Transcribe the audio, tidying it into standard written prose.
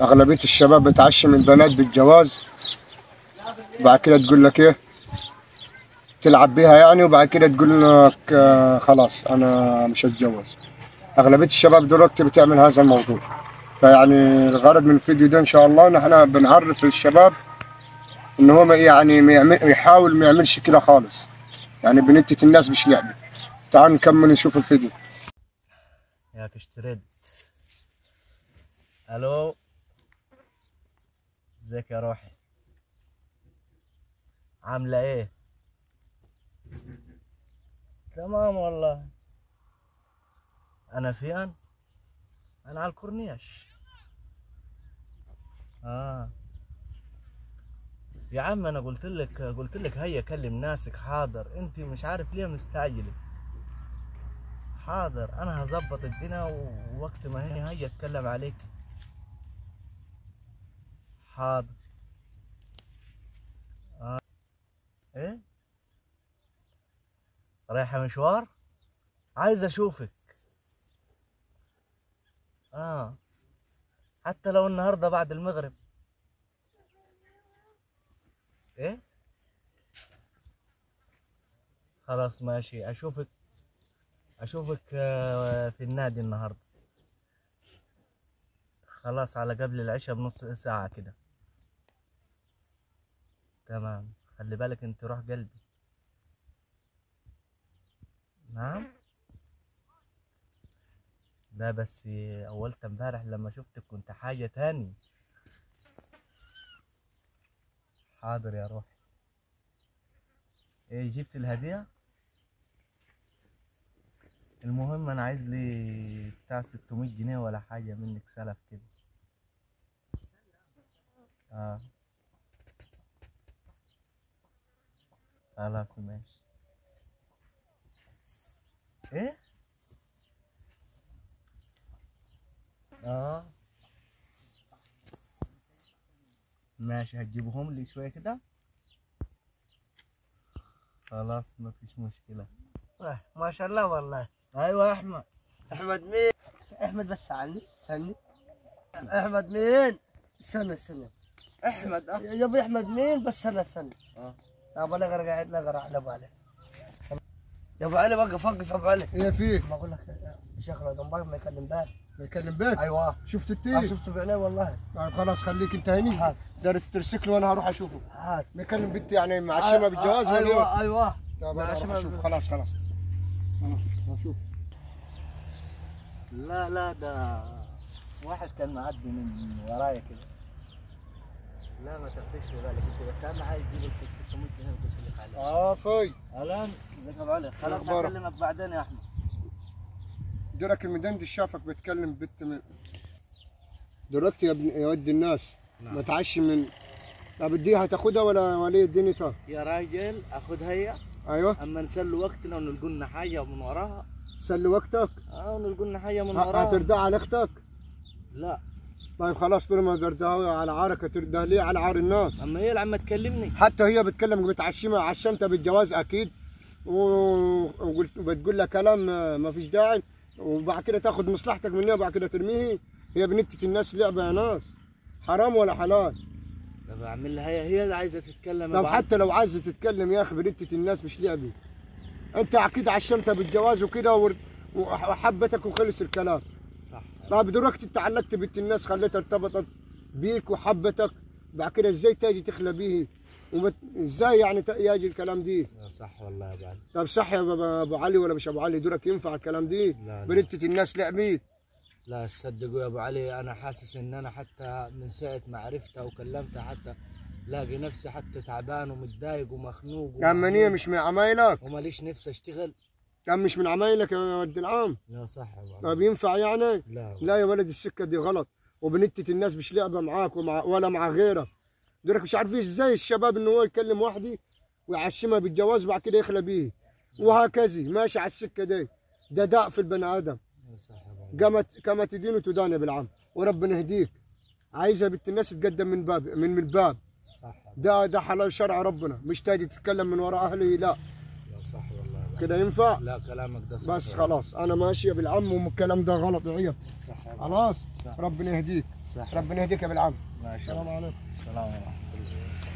أغلبية الشباب بتعشم البنات بالجواز، بعد كده تقول لك إيه، تلعب بيها يعني، وبعد كده تقول لك خلاص أنا مش هتجوز. أغلبية الشباب دلوقتي بتعمل هذا الموضوع. فيعني الغرض من الفيديو ده إن شاء الله نحن بنعرف الشباب إن هو يعني يحاول ما يعملش كده خالص، يعني بنتة الناس مش لعبة. تعال نكمل نشوف الفيديو. ياك اشتريت. الو، ازيك يا روحي؟ عاملة ايه؟ تمام والله. انا فين؟ انا على الكورنيش. يا عم انا قلت لك هيا كلم ناسك. حاضر، انت مش عارف ليه مستعجلة. حاضر، انا هظبط الدنيا ووقت ما هي اتكلم عليك. حاضر. ايه، رايحة مشوار؟ عايز اشوفك. حتى لو النهاردة بعد المغرب. ايه، خلاص ماشي. اشوفك في النادي النهاردة. خلاص، على قبل العشاء بنص ساعة كده. تمام، خلي بالك انت روح قلبي. نعم. لا بس اولت امبارح لما شفتك كنت حاجة تاني. حاضر يا روحي. ايه، جبت الهدية؟ المهم انا عايز لي بتاع 600 جنيه ولا حاجة منك سلف كده. خلاص ماشي. ايه، ماشي، هتجيبهم لي شوية كده. خلاص مفيش مشكلة. ما شاء الله والله. ايوه احمد. احمد مين؟ احمد بس عني احمد مين؟ استنى احمد يا ابو احمد مين؟ بس استنى ابو علي قاعد لغر على ابو علي. يا ابو علي وقف يا ابو علي. ايه فيه؟ ما اقول لك شغله جنبك ما يكلم بال. ما يكلم بيت؟ ايوه شفت التيه؟ شفته بعيني والله. طيب خلاص خليك انت هني، دار الترسكل وانا هروح اشوفه. ما يكلم بنتي يعني معشمه بالجواز ولا ايه؟ ايوه طيب انا هروح اشوف. خلاص انا هشوف. لا ده واحد كان معدي من ورايا كده. لا ما تاخدش بالك انت، بس اهم حاجه تجيب لك ال 600 جنيه اللي قلت لك عليها. في اهلا، ازيك يا ابو علي؟ خلاص هكلمك بعدين يا احمد. درك المدندش شافك بتكلم بنت دلوقتي يا ابن يا ود الناس. ما تعشي من. طب دي هتاخدها ولا ايه دنيتها؟ يا راجل اخدها هي. ايوه، اما نسلي وقتنا ونلقوا لنا حاجه من وراها. سلي وقتك. ونلقوا لنا حاجه من وراها. هتردها على اختك؟ لا. طيب خلاص، طول ما تردها على عارك تردها ليه على عار الناس؟ اما هي اللي عم تكلمني. حتى هي بتكلمك بتعشمها، عشمتها بالجواز اكيد، وبتقول لها كلام ما فيش داعي، وبعد كده تاخذ مصلحتك منها وبعد كده ترميه. هي بنتة الناس لعبه يا ناس، حرام ولا حلال؟ طب اعمل لها هي اللي عايزه تتكلم. طب حتى لو عايزه تتكلم يا اخي، بنتة الناس مش لعبه. انت اكيد عشمتها بالجواز وكده وحبتك وخلص الكلام. صح. طب دلوقتي انت علقت بنت الناس، خليتها ارتبطت بيك وحبتك، بعد كده ازاي تاجي تخلى بيه؟ ازاي يعني يجي الكلام دي؟ صح والله يا ابو علي. طب صح يا ابو علي ولا مش ابو علي؟ دورك ينفع الكلام دي؟ لا بنتة الناس لعبيه. لا تصدقوا يا ابو علي، انا حاسس ان انا حتى من ساعه ما عرفتها وكلمتها حتى لاقي نفسي حتى تعبان ومتضايق ومخنوق. اما هي مش من عمايلك؟ وماليش نفسي اشتغل. كان مش من عمايلك يا ولد العام؟ لا صح يا ابو علي. طب ينفع يعني؟ لا يا ولد، السكه دي غلط، وبنتة الناس مش لعبه معاك ولا مع غيرك. دورك مش عارفين ازاي الشباب ان هو يكلم وحدي ويعشمها بالجواز وبعد كده يخلى بيه، وهكذا ماشي على السكه دي. ده داء في البني ادم. صح يا ابو علي. كما تدين تدان يا بالعم، وربنا يهديك. عايزها بنت الناس تقدم من الباب. صح. ده حلال شرع ربنا، مش تاجي تتكلم من وراء اهله. لا صح والله. كده ينفع؟ لا كلامك ده صح. بس خلاص انا ماشي يا بالعم والكلام ده غلط يا عيب. صح يا باشا. خلاص صح. ربنا يهديك. صح. ربنا يهديك يا بالعم. ماشي. السلام عليكم. السلام ورحمة الله.